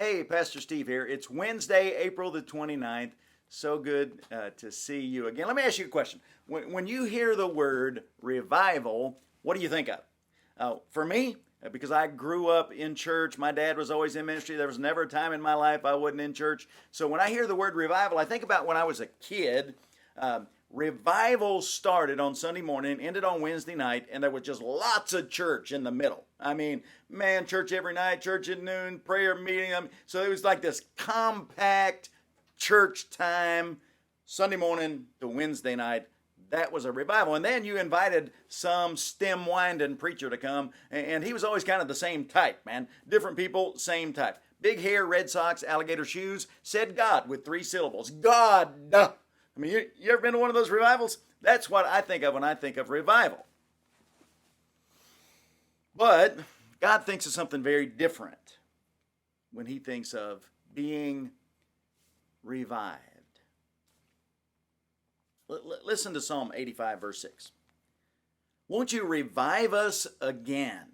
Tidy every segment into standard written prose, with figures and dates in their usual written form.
Hey, Pastor Steve here. It's Wednesday, April the 29th. So good to see you again. Let me ask you a question. When you hear the word revival, what do you think of? For me, because I grew up in church, my dad was always in ministry. There was never a time in my life I wasn't in church. So when I hear the word revival, I think about when I was a kid. Revival started on Sunday morning, ended on Wednesday night, and there was just lots of church in the middle. I mean, man, church every night, church at noon, prayer meeting. So it was like this compact church time, Sunday morning to Wednesday night. That was a revival. And then you invited some stem-winding preacher to come, and he was always kind of the same type, man. Different people, same type. Big hair, red socks, alligator shoes, said God with 3 syllables. God. I mean, you ever been to one of those revivals? That's what I think of when I think of revival. But God thinks of something very different when he thinks of being revived. Listen to Psalm 85, verse 6. Won't you revive us again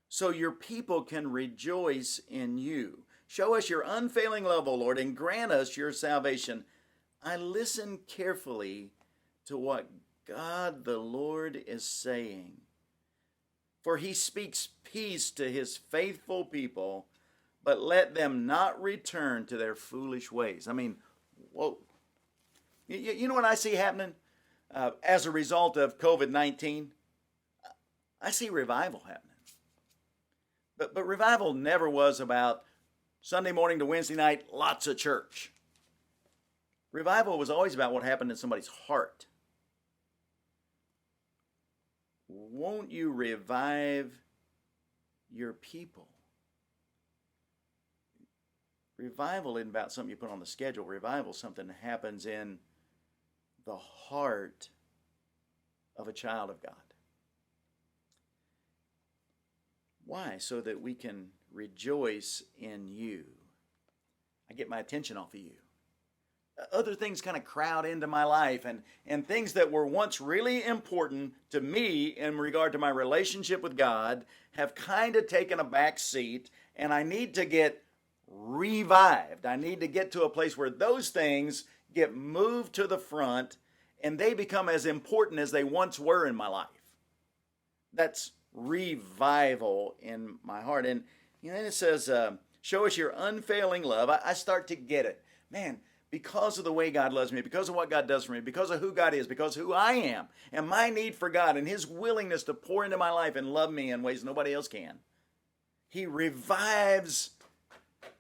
so your people can rejoice in you? Show us your unfailing love, O Lord, and grant us your salvation. I listen carefully to what God the Lord is saying. For he speaks peace to his faithful people, but let them not return to their foolish ways. I mean, whoa. You know what I see happening as a result of COVID-19? I see revival happening. But revival never was about Sunday morning to Wednesday night, lots of church. Revival was always about what happened in somebody's heart. Won't you revive your people? Revival isn't about something you put on the schedule. Revival is something that happens in the heart of a child of God. Why? So that we can rejoice in you. I get my attention off of you. Other things kind of crowd into my life, and things that were once really important to me in regard to my relationship with God have kind of taken a back seat, and I need to get revived. I need to get to a place where those things get moved to the front and they become as important as they once were in my life. That's revival in my heart. And then it says, show us your unfailing love. I start to get it. Man, because of the way God loves me, because of what God does for me, because of who God is, because of who I am, and my need for God and his willingness to pour into my life and love me in ways nobody else can, he revives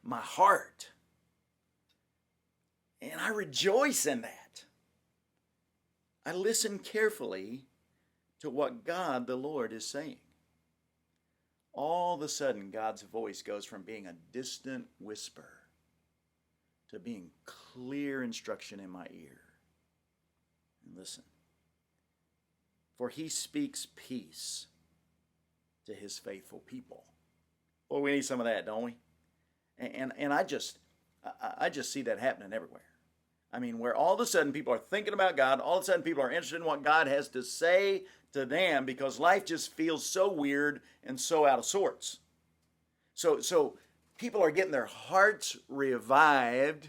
my heart. And I rejoice in that. I listen carefully to what God the Lord is saying. All of a sudden, God's voice goes from being a distant whisper to being clear instruction in my ear. And listen. For he speaks peace to his faithful people. Well, we need some of that, don't we? And I just see that happening everywhere. I mean, where all of a sudden people are thinking about God, all of a sudden people are interested in what God has to say to them because life just feels so weird and so out of sorts. So people are getting their hearts revived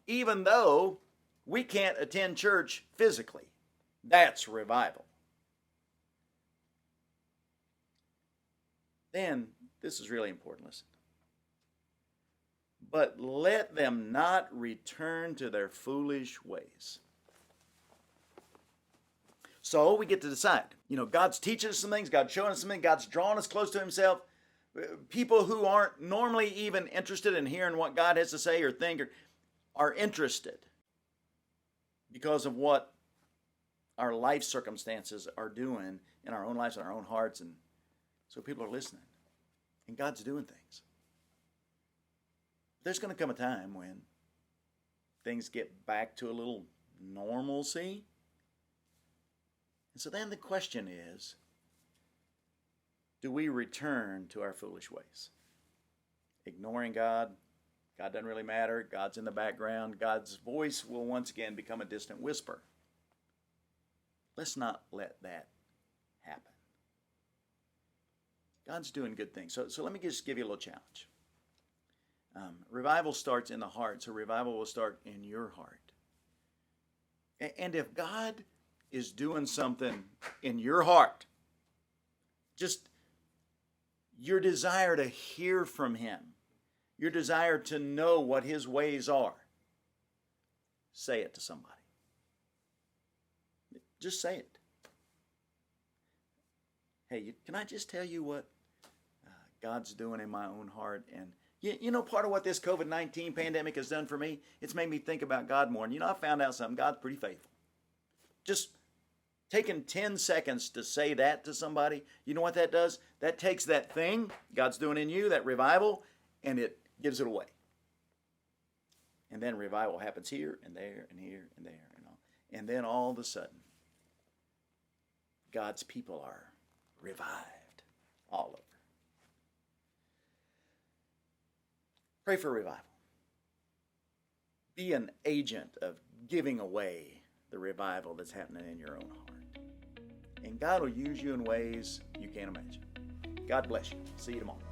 even though we can't attend church physically. That's revival. Then, this is really important, listen. But let them not return to their foolish ways. So we get to decide. God's teaching us some things, God's showing us some things, God's drawing us close to himself. People who aren't normally even interested in hearing what God has to say or think are interested because of what our life circumstances are doing in our own lives and our own hearts. And so people are listening. And God's doing things. There's going to come a time when things get back to a little normalcy. And so then the question is, do we return to our foolish ways? Ignoring God, God doesn't really matter, God's in the background, God's voice will once again become a distant whisper. Let's not let that happen. God's doing good things. So let me just give you a little challenge. Revival starts in the heart, so revival will start in your heart. And if God is doing something in your heart, just your desire to hear from Him, your desire to know what His ways are, say it to somebody. Just say it. Hey, can I just tell you what God's doing in my own heart? And you know, part of what this COVID-19 pandemic has done for me, it's made me think about God more. And you know, I found out something. God's pretty faithful. Just taking 10 seconds to say that to somebody, you know what that does? That takes that thing God's doing in you, that revival, and it gives it away. And then revival happens here and there and here and there and all. And then all of a sudden, God's people are revived all over. Pray for revival. Be an agent of giving away the revival that's happening in your own heart. And God will use you in ways you can't imagine. God bless you. See you tomorrow.